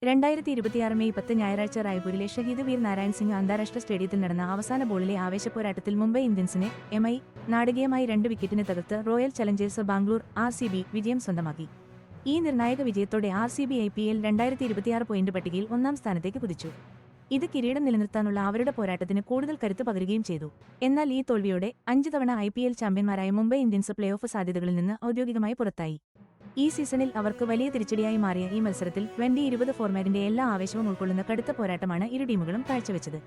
2026 May 10 ഞായറാഴ്ച റായ്പൂരിലെ ഷഹീദ് വീർ നാരായൺ സിംഗ് അന്താരാഷ്ട്ര സ്റ്റേഡിയത്തിൽ നടന്ന അവസാന ബോളിലെ ആവേശപ്പോരാട്ടത്തിൽ മുംബൈ ഇന്ത്യൻസിനെ നാടകീയമായി 2 വിക്കറ്റിന് തകർത്ത് റോയൽ ചലഞ്ചേഴ്സ് ബാംഗ്ലൂർ വിജയം സ്വന്തമാക്കി. ഈ നിർണായക വിജയത്തോടെ IPL 2026 പോയിന്റ് പട്ടികയിൽ ഒന്നാം സ്ഥാനത്തേക്ക് കുതിച്ചു. ഇത് കിരീടം നിലനിർത്താനുള്ള അവരുടെ പോരാട്ടത്തിന് കൂടുതൽ കരുത്ത് പകരുകയും ചെയ്തു. എന്നാൽ ഈ തോൽവിയോടെ 5 തവണ IPL ചാമ്പ്യന്മാരായ മുംബൈ ഇന്ത്യൻസ് പ്ലേ ഓഫ് സാധ്യതകളിൽ നിന്ന് ഔദ്യോഗികമായി പുറത്തായി. ഈ സീസണിൽ അവർക്ക് വലിയ തിരിച്ചടിയായി മാറിയ ഈ മത്സരത്തിൽ 2020 ഫോർമാറ്റിന്റെ എല്ലാ ആവേശവും ഉൾക്കൊള്ളുന്ന കടുത്ത പോരാട്ടമാണ് ഇരു ടീമുകളും കാഴ്ചവെച്ചത്.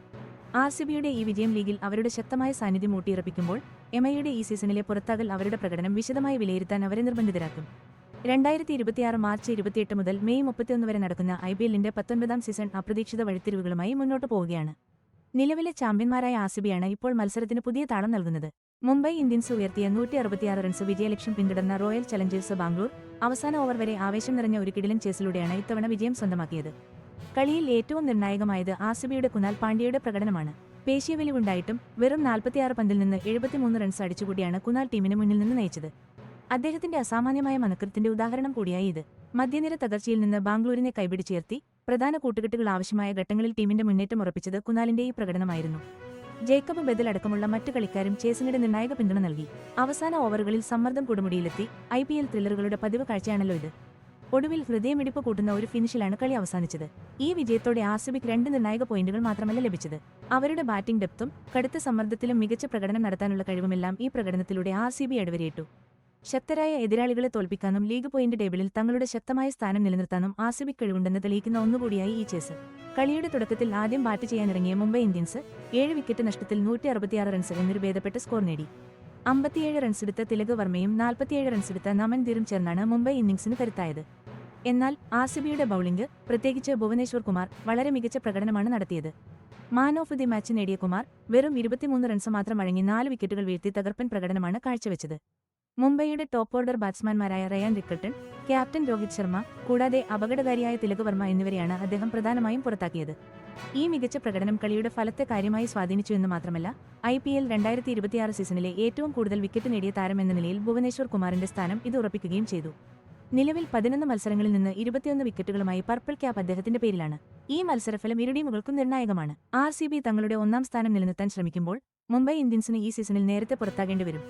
RCBയുടെ ഈ വിജയം ലീഗിൽ അവരുടെ ശക്തമായ സാന്നിധ്യം ഊട്ടിയുറപ്പിക്കുമ്പോൾ MIയുടെ ഈ സീസണിലെ പുറത്താകൽ അവരുടെ പ്രകടനം വിശദമായി വിലയിരുത്താൻ അവരെ നിർബന്ധിതരാക്കും. 2026 മാർച്ച് 28 മുതൽ മെയ് 31 വരെ നടക്കുന്ന IPLന്റെ 19ാം സീസൺ അപ്രതീക്ഷിത വഴിത്തിരിവുകളുമായി മുന്നോട്ടു പോവുകയാണ്. നിലവിലെ ചാമ്പ്യന്മാരായ RCBയാണ് ഇപ്പോൾ മത്സരത്തിന് പുതിയ താളം നൽകുന്നത്. മുംബൈ ഇന്ത്യൻസ് ഉയർത്തിയ 166 റൺസ് വിജയലക്ഷ്യം പിന്തുടർന്ന റോയൽ ചലഞ്ചേഴ്സ് ബാംഗ്ലൂർ അവസാന ഓവർ വരെ ആവേശം നിറഞ്ഞ ഒരു കിടിലൻ ചേസിലൂടെയാണ് ഇത്തവണ വിജയം സ്വന്തമാക്കിയത്. കളിയിൽ ഏറ്റവും നിർണായകമായത് RCBയുടെ കുനാൽ പാണ്ഡ്യയുടെ പ്രകടനമാണ്. പേശീവലിവുണ്ടായിട്ടും വെറും 46 പന്തിൽ നിന്ന് 73 റൺസ് അടിച്ചുകൂടിയാണ് കുനാൽ ടീമിന് മുന്നിൽ നിന്ന് നയിച്ചത്. അദ്ദേഹത്തിന്റെ അസാമാന്യമായ മനക്കരുത്തിന്റെ ഉദാഹരണം കൂടിയായി ഇത്. മധ്യനിര തകർച്ചയിൽ നിന്ന് ബാംഗ്ലൂരിനെ കൈപിടിച്ചുയർത്തി പ്രധാന കൂട്ടുകെട്ടുകൾ ആവശ്യമായ ഘട്ടങ്ങളിൽ ടീമിന്റെ മുന്നേറ്റം ഉറപ്പിച്ചത് കുനാലിന്റെ ഈ പ്രകടനമായിരുന്നു. ജേക്കബ് ബദൽ അടക്കമുള്ള മറ്റു കളിക്കാരും ചേസിനിടെ നിർണായക പിന്തുണ നൽകി. അവസാന ഓവറുകളിൽ സമ്മർദ്ദം കൊടുമുടിയിലെത്തി. IPL ത്രില്ലറുകളുടെ പതിവ് കാഴ്ചയാണല്ലോ ഇത്. ഒടുവിൽ ഹൃദയമിടിപ്പ് കൂട്ടുന്ന ഒരു ഫിനിഷിലാണ് കളി അവസാനിച്ചത്. ഈ വിജയത്തോടെ RCBക്ക് 2 നിർണായക പോയിന്റുകൾ മാത്രമല്ല ലഭിച്ചത്. അവരുടെ ബാറ്റിംഗ് ഡെപ്തും കടുത്ത സമ്മർദ്ദത്തിലും മികച്ച പ്രകടനം നടത്താനുള്ള കഴിവുമെല്ലാം ഈ പ്രകടനത്തിലൂടെ RCB അടിവരയിട്ടു. ശക്തരായ എതിരാളികളെ തോൽപ്പിക്കാനും ലീഗ് പോയിന്റ് ടേബിളിൽ തങ്ങളുടെ ശക്തമായ സ്ഥാനം നിലനിർത്താനും RCBക്ക് കഴിവുണ്ടെന്ന് തെളിയിക്കുന്ന ഒന്നുകൂടിയായി ഈ ചേസ്. കളിയുടെ തുടക്കത്തിൽ ആദ്യം ബാറ്റ് ചെയ്യാനിറങ്ങിയ മുംബൈ ഇന്ത്യൻസ് 7 വിക്കറ്റ് നഷ്ടത്തിൽ 166 റൺസ് എന്നൊരു ഭേദപ്പെട്ട സ്കോർ നേടി. 57 റൺസെടുത്ത തിലക് വർമ്മയും 47 റൺസെടുത്ത നമൻ ധീറും ചേർന്നാണ് മുംബൈ ഇന്നിംഗ്സിന് കരുത്തായത്. എന്നാൽ RCBയുടെ ബൌളിംഗ്, പ്രത്യേകിച്ച് ഭുവനേശ്വർ കുമാർ, വളരെ മികച്ച പ്രകടനമാണ് നടത്തിയത്. മാൻ ഓഫ് ദി മാച്ച് നേടിയ കുമാർ വെറും 23 റൺസ് മാത്രം വഴങ്ങി 4 വിക്കറ്റുകൾ വീഴ്ത്തി തകർപ്പൻ പ്രകടനമാണ് കാഴ്ചവെച്ചത്. മുംബൈയുടെ ടോപ്പ് ഓർഡർ ബാറ്റ്സ്മാൻമാരായ Ryan Rickelton, captain Rohit Sharma, കൂടാതെ അപകടകാരിയായ തിലക് വർമ്മ എന്നിവരെയാണ് അദ്ദേഹം പ്രധാനമായും പുറത്താക്കിയത്. ഈ മികച്ച പ്രകടനം കളിയുടെ ഫലത്തെ കാര്യമായി സ്വാധീനിച്ചു എന്ന് മാത്രമല്ല, IPL 2026 സീസണിലെ ഏറ്റവും കൂടുതൽ വിക്കറ്റ് നേടിയ താരം എന്ന നിലയിൽ ഭുവനേശ്വർ കുമാറിന്റെ സ്ഥാനം ഇത് ഉറപ്പിക്കുകയും ചെയ്തു. നിലവിൽ 11 മത്സരങ്ങളിൽ നിന്ന് 21 വിക്കറ്റുകളുമായി പർപ്പിൾ ക്യാപ്പ് അദ്ദേഹത്തിന്റെ പേരിലാണ്. ഈ മത്സരഫലം ഇരു ടീമുകൾക്കും നിർണായകമാണ്. RCB തങ്ങളുടെ ഒന്നാം സ്ഥാനം നിലനിർത്താൻ ശ്രമിക്കുമ്പോൾ മുംബൈ ഇന്ത്യൻസിന് ഈ സീസണിൽ നേരത്തെ പുറത്താകേണ്ടി വരും.